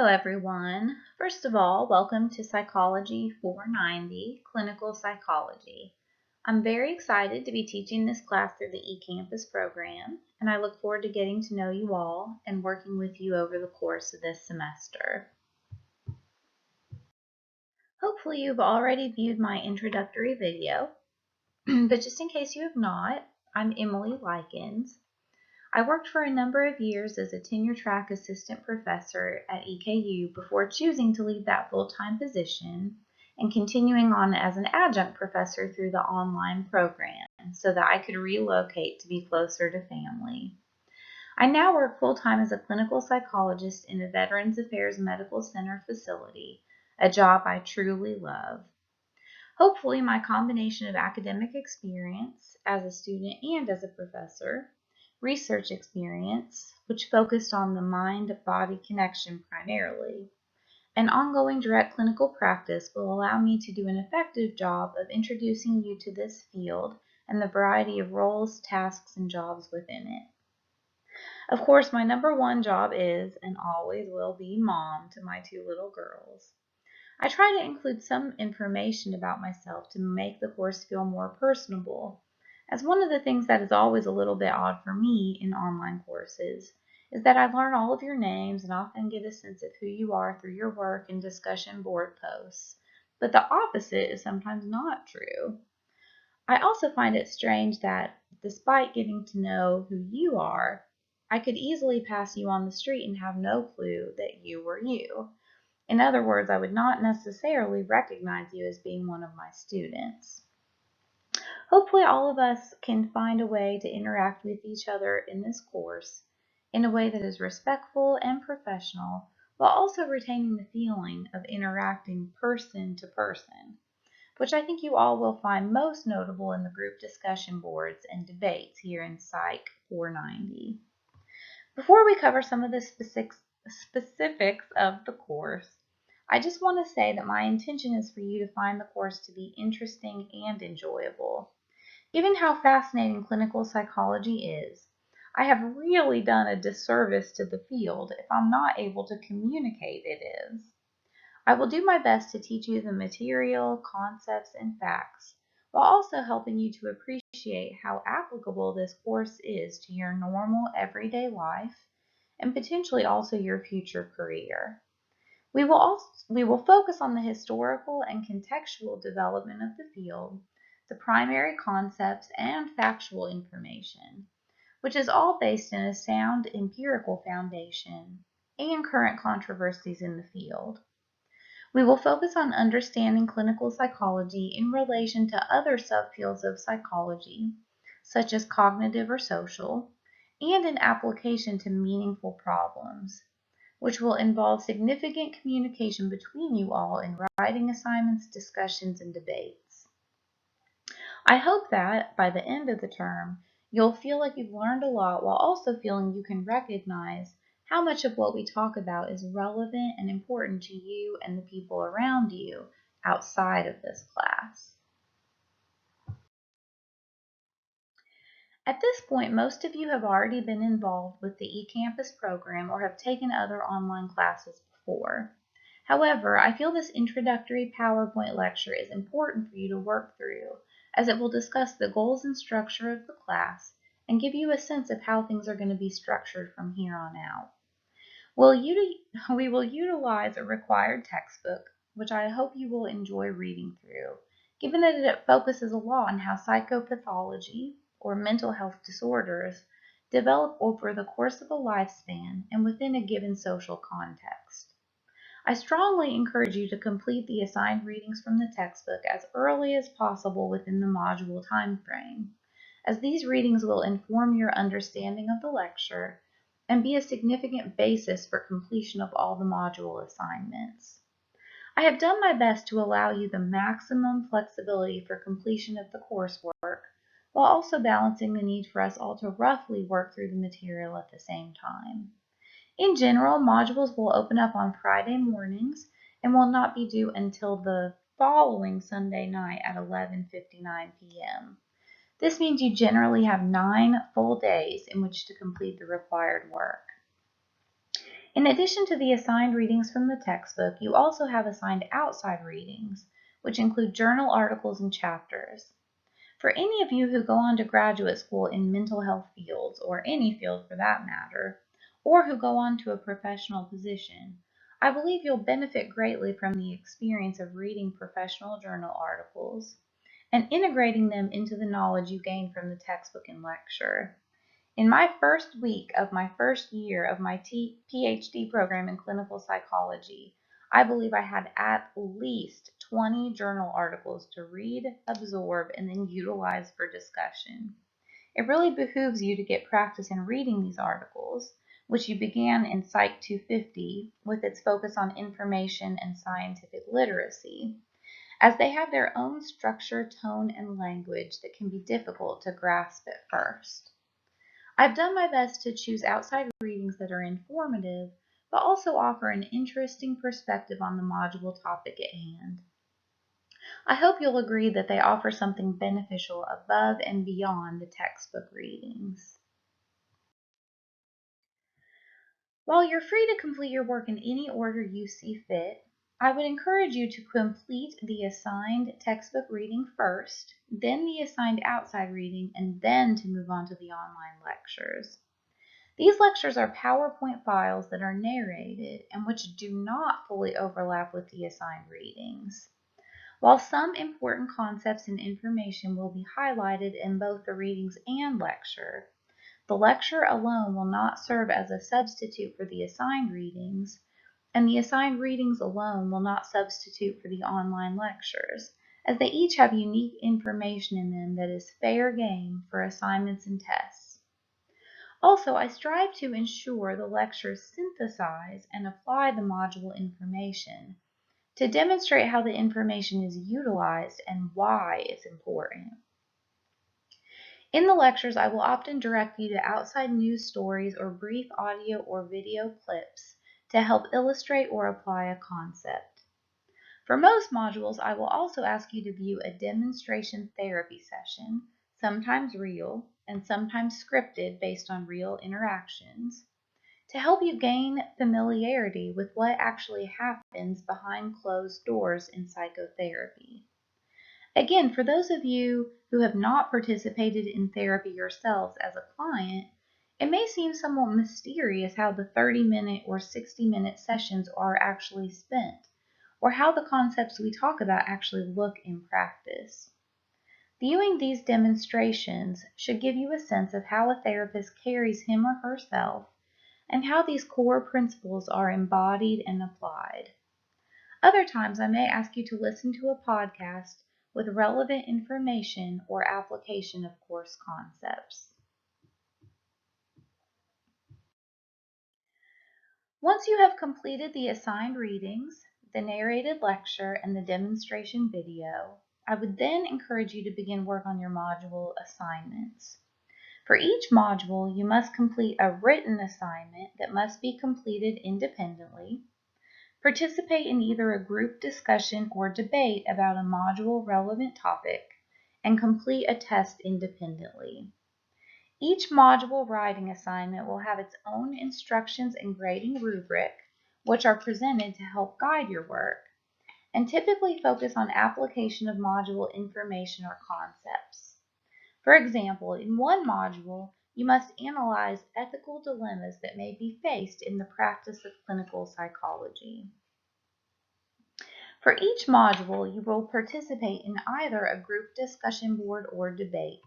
Hello everyone. First of all, welcome to Psychology 490, Clinical Psychology. I'm very excited to be teaching this class through the eCampus program, and I look forward to getting to know you all and working with you over the course of this semester. Hopefully you've already viewed my introductory video, but just in case you have not, I'm Emily Lykins. I worked for a number of years as a tenure-track assistant professor at EKU before choosing to leave that full-time position and continuing on as an adjunct professor through the online program so that I could relocate to be closer to family. I now work full-time as a clinical psychologist in a Veterans Affairs Medical Center facility, a job I truly love. Hopefully, my combination of academic experience as a student and as a professor, research experience, which focused on the mind-body connection primarily, and ongoing direct clinical practice will allow me to do an effective job of introducing you to this field and the variety of roles, tasks, and jobs within it. Of course, my number one job is, and always will be, mom to my two little girls. I try to include some information about myself to make the course feel more personable, as one of the things that is always a little bit odd for me in online courses is that I learn all of your names and often get a sense of who you are through your work and discussion board posts, but the opposite is sometimes not true. I also find it strange that, despite getting to know who you are, I could easily pass you on the street and have no clue that you were you. In other words, I would not necessarily recognize you as being one of my students. Hopefully all of us can find a way to interact with each other in this course in a way that is respectful and professional, while also retaining the feeling of interacting person to person, which I think you all will find most notable in the group discussion boards and debates here in Psych 490. Before we cover some of the specifics of the course, I just want to say that my intention is for you to find the course to be interesting and enjoyable. Given how fascinating clinical psychology is, I have really done a disservice to the field if I'm not able to communicate it is. I will do my best to teach you the material, concepts, and facts, while also helping you to appreciate how applicable this course is to your normal everyday life and potentially also your future career. We will focus on the historical and contextual development of the field, the primary concepts, and factual information, which is all based in a sound empirical foundation and current controversies in the field. We will focus on understanding clinical psychology in relation to other subfields of psychology, such as cognitive or social, and in application to meaningful problems, which will involve significant communication between you all in writing assignments, discussions, and debates. I hope that, by the end of the term, you'll feel like you've learned a lot while also feeling you can recognize how much of what we talk about is relevant and important to you and the people around you outside of this class. At this point, most of you have already been involved with the eCampus program or have taken other online classes before. However, I feel this introductory PowerPoint lecture is important for you to work through, as it will discuss the goals and structure of the class and give you a sense of how things are going to be structured from here on out. We will utilize a required textbook, which I hope you will enjoy reading through, given that it focuses a lot on how psychopathology, or mental health disorders, develop over the course of a lifespan and within a given social context. I strongly encourage you to complete the assigned readings from the textbook as early as possible within the module time frame, as these readings will inform your understanding of the lecture and be a significant basis for completion of all the module assignments. I have done my best to allow you the maximum flexibility for completion of the coursework, while also balancing the need for us all to roughly work through the material at the same time. In general, modules will open up on Friday mornings and will not be due until the following Sunday night at 11:59 p.m. This means you generally have 9 full days in which to complete the required work. In addition to the assigned readings from the textbook, you also have assigned outside readings, which include journal articles and chapters. For any of you who go on to graduate school in mental health fields, or any field for that matter, or who go on to a professional position, I believe you'll benefit greatly from the experience of reading professional journal articles and integrating them into the knowledge you gain from the textbook and lecture. In my first week of my first year of my PhD program in clinical psychology, I believe I had at least 20 journal articles to read, absorb, and then utilize for discussion. It really behooves you to get practice in reading these articles, which you began in Psych 250 with its focus on information and scientific literacy, as they have their own structure, tone, and language that can be difficult to grasp at first. I've done my best to choose outside readings that are informative, but also offer an interesting perspective on the module topic at hand. I hope you'll agree that they offer something beneficial above and beyond the textbook readings. While you're free to complete your work in any order you see fit, I would encourage you to complete the assigned textbook reading first, then the assigned outside reading, and then to move on to the online lectures. These lectures are PowerPoint files that are narrated and which do not fully overlap with the assigned readings. While some important concepts and information will be highlighted in both the readings and lecture, the lecture alone will not serve as a substitute for the assigned readings, and the assigned readings alone will not substitute for the online lectures, as they each have unique information in them that is fair game for assignments and tests. Also, I strive to ensure the lectures synthesize and apply the module information to demonstrate how the information is utilized and why it's important. In the lectures, I will often direct you to outside news stories or brief audio or video clips to help illustrate or apply a concept. For most modules, I will also ask you to view a demonstration therapy session, sometimes real and sometimes scripted based on real interactions, to help you gain familiarity with what actually happens behind closed doors in psychotherapy. Again, for those of you who have not participated in therapy yourselves as a client, it may seem somewhat mysterious how the 30-minute or 60-minute sessions are actually spent, or how the concepts we talk about actually look in practice. Viewing these demonstrations should give you a sense of how a therapist carries him or herself and how these core principles are embodied and applied. Other times I may ask you to listen to a podcast with relevant information or application of course concepts. Once you have completed the assigned readings, the narrated lecture, and the demonstration video, I would then encourage you to begin work on your module assignments. For each module, you must complete a written assignment that must be completed independently, participate in either a group discussion or debate about a module relevant topic, and complete a test independently. Each module writing assignment will have its own instructions and grading rubric, which are presented to help guide your work, and typically focus on application of module information or concepts. For example, in one module, you must analyze ethical dilemmas that may be faced in the practice of clinical psychology. For each module, you will participate in either a group discussion board or debate.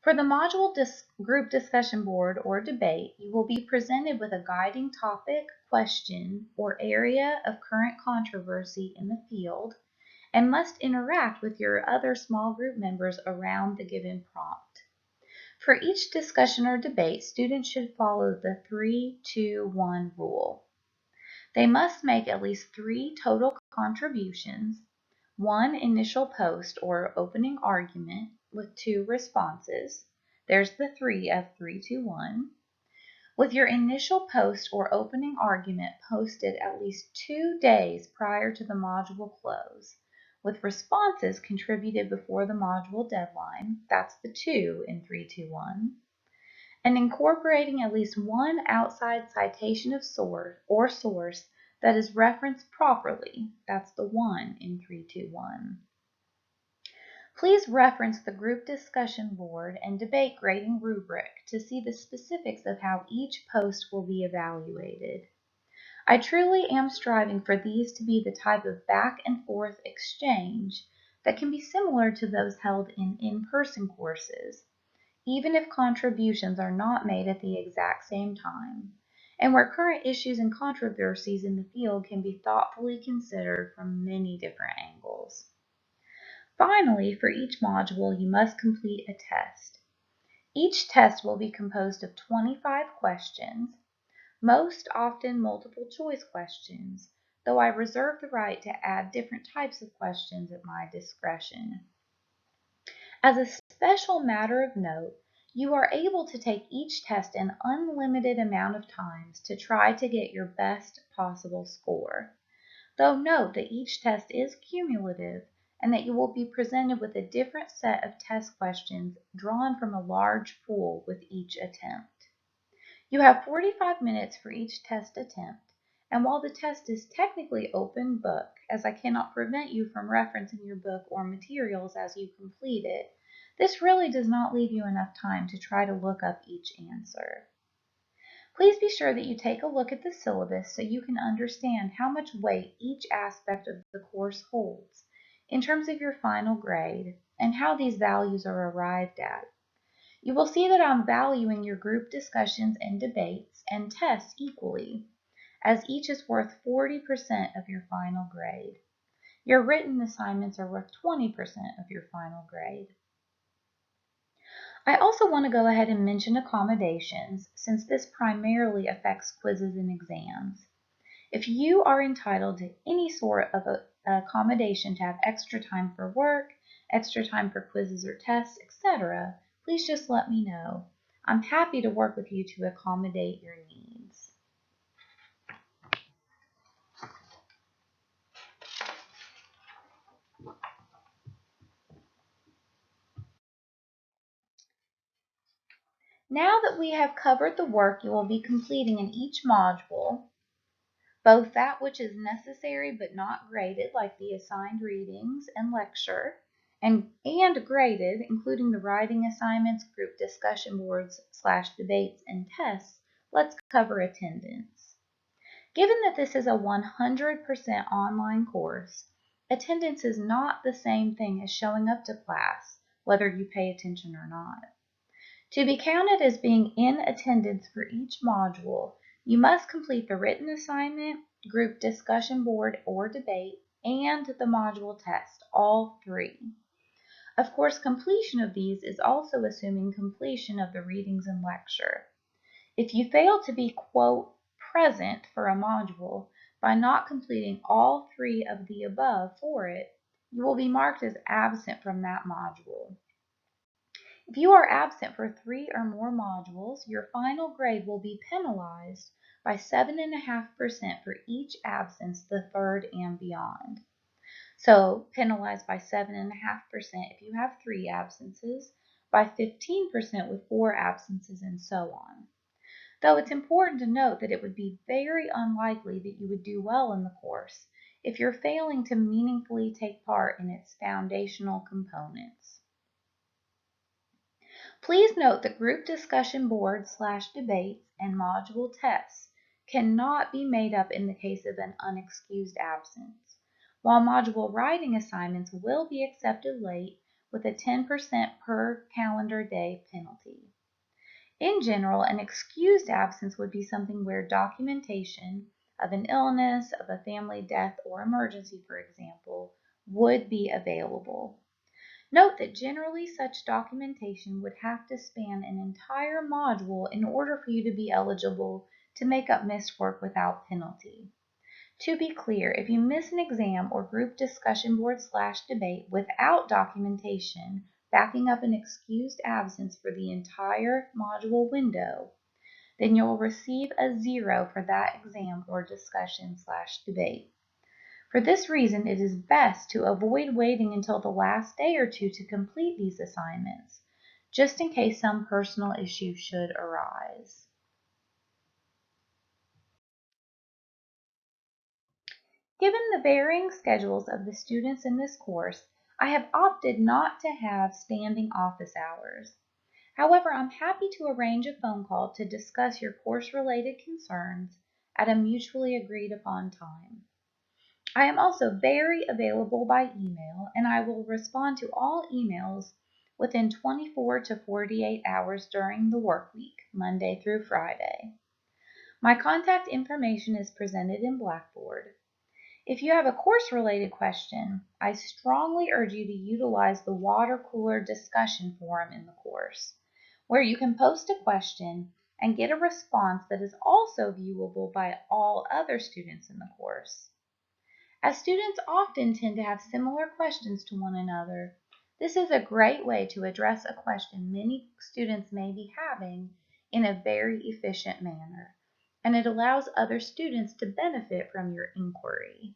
For the module group discussion board or debate, you will be presented with a guiding topic, question, or area of current controversy in the field and must interact with your other small group members around the given prompt. For each discussion or debate, students should follow the 3-2-1 rule. They must make at least 3 total contributions, 1 initial post or opening argument with 2 responses. There's the 3 of 3-2-1. With your initial post or opening argument posted at least 2 days prior to the module close, with responses contributed before the module deadline. That's the 2 in 3-2-1. and incorporating at least one outside citation of source that is referenced properly. That's the 1 in 321. Please reference the group discussion board and debate grading rubric to see the specifics of how each post will be evaluated. I truly am striving for these to be the type of back and forth exchange that can be similar to those held in in-person courses, even if contributions are not made at the exact same time, and where current issues and controversies in the field can be thoughtfully considered from many different angles. Finally, for each module, you must complete a test. Each test will be composed of 25 questions, most often multiple choice questions, though I reserve the right to add different types of questions at my discretion. As a special matter of note, you are able to take each test an unlimited amount of times to try to get your best possible score. Though note that each test is cumulative and that you will be presented with a different set of test questions drawn from a large pool with each attempt. You have 45 minutes for each test attempt, and while the test is technically open book, as I cannot prevent you from referencing your book or materials as you complete it, this really does not leave you enough time to try to look up each answer. Please be sure that you take a look at the syllabus so you can understand how much weight each aspect of the course holds in terms of your final grade and how these values are arrived at. You will see that I'm valuing your group discussions and debates and tests equally, as each is worth 40% of your final grade. Your written assignments are worth 20% of your final grade. I also want to go ahead and mention accommodations, since this primarily affects quizzes and exams. If you are entitled to any sort of accommodation to have extra time for work, extra time for quizzes or tests, etc., please just let me know. I'm happy to work with you to accommodate your needs. Now that we have covered the work you will be completing in each module, both that which is necessary but not graded, like the assigned readings and lecture, and graded, including the writing assignments, group discussion boards / debates, and tests, let's cover attendance. Given that this is a 100% online course, attendance is not the same thing as showing up to class, whether you pay attention or not. To be counted as being in attendance for each module, you must complete the written assignment, group discussion board or debate, and the module test, all 3. Of course, completion of these is also assuming completion of the readings and lecture. If you fail to be, quote, present for a module by not completing all 3 of the above for it, you will be marked as absent from that module. If you are absent for 3 or more modules, your final grade will be penalized by 7.5% for each absence the third and beyond. So penalized by 7.5% if you have 3 absences, by 15% with 4 absences, and so on. Though it's important to note that it would be very unlikely that you would do well in the course if you're failing to meaningfully take part in its foundational components. Please note that group discussion boards / debates and module tests cannot be made up in the case of an unexcused absence, while module writing assignments will be accepted late with a 10% per calendar day penalty. In general, an excused absence would be something where documentation of an illness, of a family death or emergency, for example, would be available. Note that generally such documentation would have to span an entire module in order for you to be eligible to make up missed work without penalty. To be clear, if you miss an exam or group discussion board / debate without documentation backing up an excused absence for the entire module window, then you'll receive a 0 for that exam or discussion / debate. For this reason, it is best to avoid waiting until the last day or two to complete these assignments. just in case some personal issue should arise. Given the varying schedules of the students in this course, I have opted not to have standing office hours. However, I'm happy to arrange a phone call to discuss your course-related concerns at a mutually agreed upon time. I am also very available by email, and I will respond to all emails within 24 to 48 hours during the work week, Monday through Friday. My contact information is presented in Blackboard. If you have a course-related question, I strongly urge you to utilize the water cooler discussion forum in the course, where you can post a question and get a response that is also viewable by all other students in the course. As students often tend to have similar questions to one another, this is a great way to address a question many students may be having in a very efficient manner, and it allows other students to benefit from your inquiry.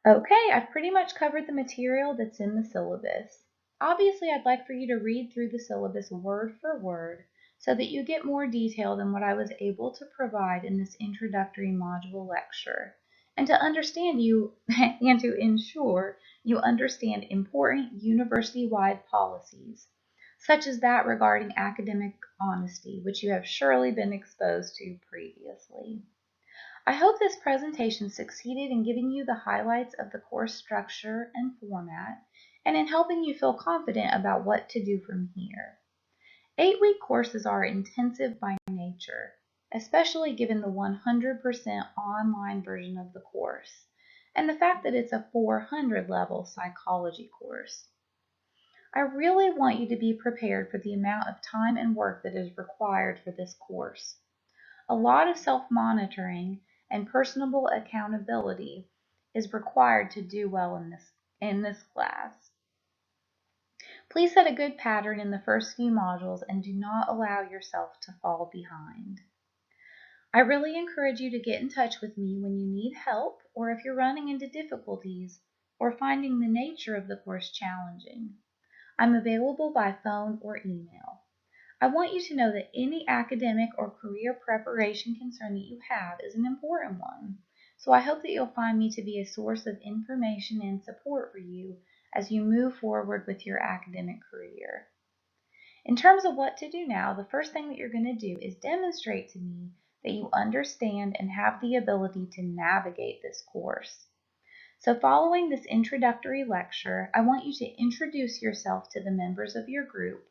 Okay, I've pretty much covered the material that's in the syllabus. Obviously, I'd like for you to read through the syllabus word for word so that you get more detail than what I was able to provide in this introductory module lecture, and to understand you and to ensure you understand important university-wide policies, such as that regarding academic honesty, which you have surely been exposed to previously. I hope this presentation succeeded in giving you the highlights of the course structure and format, and in helping you feel confident about what to do from here. 8-week courses are intensive by nature, especially given the 100% online version of the course, and the fact that it's a 400 level psychology course. I really want you to be prepared for the amount of time and work that is required for this course. A lot of self-monitoring and personable accountability is required to do well in this class. Please set a good pattern in the first few modules and do not allow yourself to fall behind. I really encourage you to get in touch with me when you need help, or if you're running into difficulties or finding the nature of the course challenging. I'm available by phone or email. I want you to know that any academic or career preparation concern that you have is an important one, so I hope that you'll find me to be a source of information and support for you as you move forward with your academic career. In terms of what to do now, the first thing that you're going to do is demonstrate to me that you understand and have the ability to navigate this course. So following this introductory lecture, I want you to introduce yourself to the members of your group,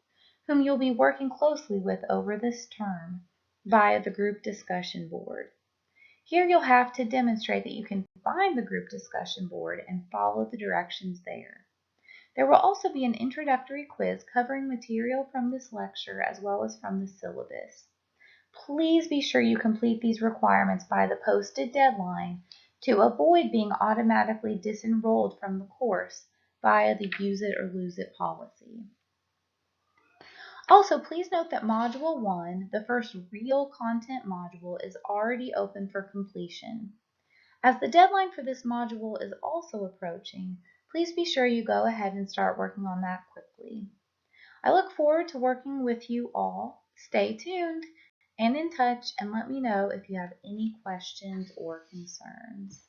whom you'll be working closely with over this term via the group discussion board. Here you'll have to demonstrate that you can find the group discussion board and follow the directions there. There will also be an introductory quiz covering material from this lecture as well as from the syllabus. Please be sure you complete these requirements by the posted deadline to avoid being automatically disenrolled from the course via the use it or lose it policy. Also, please note that Module 1, the first real content module, is already open for completion. As the deadline for this module is also approaching, please be sure you go ahead and start working on that quickly. I look forward to working with you all. Stay tuned and in touch, and let me know if you have any questions or concerns.